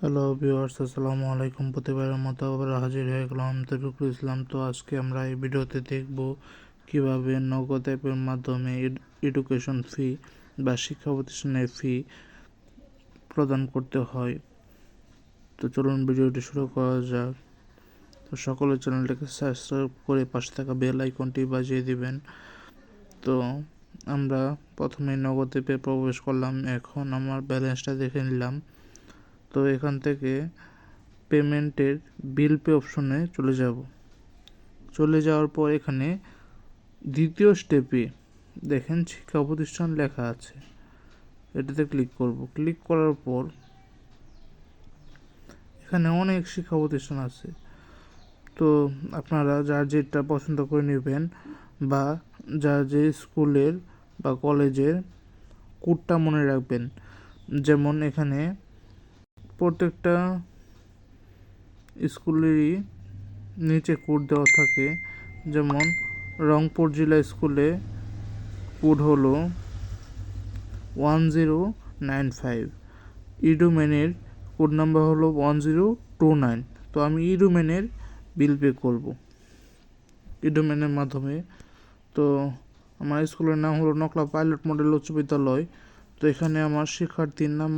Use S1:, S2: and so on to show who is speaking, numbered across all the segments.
S1: Hello viewers, আসসালামু আলাইকুম। প্রতিবারের মতো আবার হাজির হয়ে গেলাম তরিকুল ইসলাম। তো আজকে আমরা এই ভিডিওতে দেখব কিভাবে নগদ অ্যাপের মাধ্যমে এডুকেশন ফি বা শিক্ষা প্রতিষ্ঠানের ফি প্রদান করতে হয়। তো চলুন ভিডিওটি শুরু করা যাক। তো সকলে চ্যানেলটাকে সাবস্ক্রাইব করে পাশে থাকা বেল আইকনটি বাজিয়ে দিবেন। তো আমরা প্রথমে নগদ অ্যাপে প্রবেশ করলাম। এখন আমার ব্যালেন্সটা দেখে নিলাম। তো এখান থেকে পেমেন্টের বিল পে অপশনে চলে যাওয়ার পর এখানে দ্বিতীয় স্টেপে দেখেন শিক্ষা প্রতিষ্ঠান লেখা আছে, এটাতে ক্লিক করব। ক্লিক করার পর এখানে অনেক শিক্ষা প্রতিষ্ঠান আছে। তো আপনারা যার যেটা পছন্দ করে নেবেন বা যার যে স্কুলের বা কলেজের কোডটা মনে রাখবেন। যেমন এখানে প্রত্যেকটা স্কুলেরই নিচে কোড দেওয়া থাকে। যেমন রংপুর জেলা স্কুলে কোড হলো 1095, ইডোমেনের কোড নাম্বার হলো 1029। তো আমি ইডোমেনের বিল পে করব ইডোমেনের মাধ্যমে। তো আমার স্কুলের নাম হলো নকলা পাইলট মডেল উচ্চ বিদ্যালয়। তো এখানে আমার শিক্ষার্থীর নাম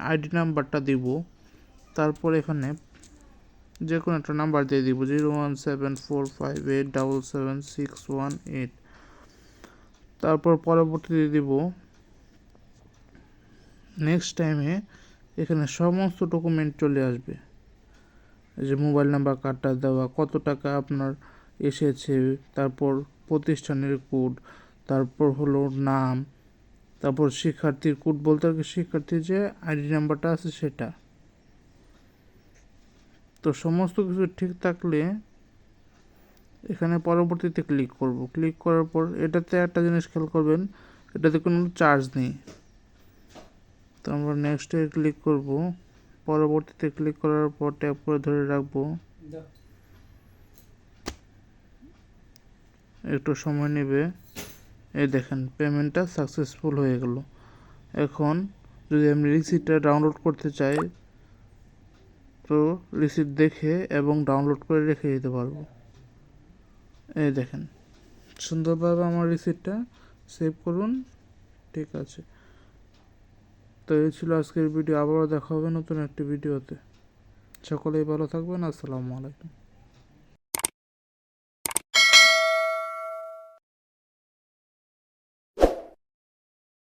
S1: আইডি নাম্বারটা দিব। তারপর এখানে যে কোনো একটা নাম্বার দিয়ে দিব, 01745877618। তারপর পরবর্তীতে দিব নেক্সট টাইমে। এখানে সমস্ত ডকুমেন্ট চলে আসবে, এই যে মোবাইল নাম্বার কার্ডটা দেওয়া, কত টাকা আপনার এসেছে, তারপর প্রতিষ্ঠানের কোড, তারপর হলো নাম, তারপর শিক্ষার্থীর কোড বলতে আর কি শিক্ষার্থীর যে আইডি নাম্বারটা আছে সেটা। তো সমস্ত কিছু ঠিক থাকলে এখানে পরবর্তীতে ক্লিক করব। ক্লিক করার পর এটাতে একটা জিনিস খেয়াল করবেন, এটাতে কোনো চার্জ নেই। তো আমরা নেক্সটে ক্লিক করব। পরবর্তীতে ক্লিক করার পর ট্যাপ করে ধরে রাখবো, একটু সময় নেবে। এই দেখেন পেমেন্টটা সাকসেসফুল হয়ে গেল। এখন যদি আমি রিসিপ্টটা ডাউনলোড করতে চাই, তো রিসিপ্ট দেখে এবং ডাউনলোড করে রেখে দিতে পারবো। এই দেখেন সুন্দরভাবে আমার রিসিপ্টটা সেভ করুন। ঠিক আছে, তো এই ছিল আজকের ভিডিও। আবারও দেখা হবে নতুন একটি ভিডিওতে। সকলেই ভালো থাকবেন। আসসালামু আলাইকুম।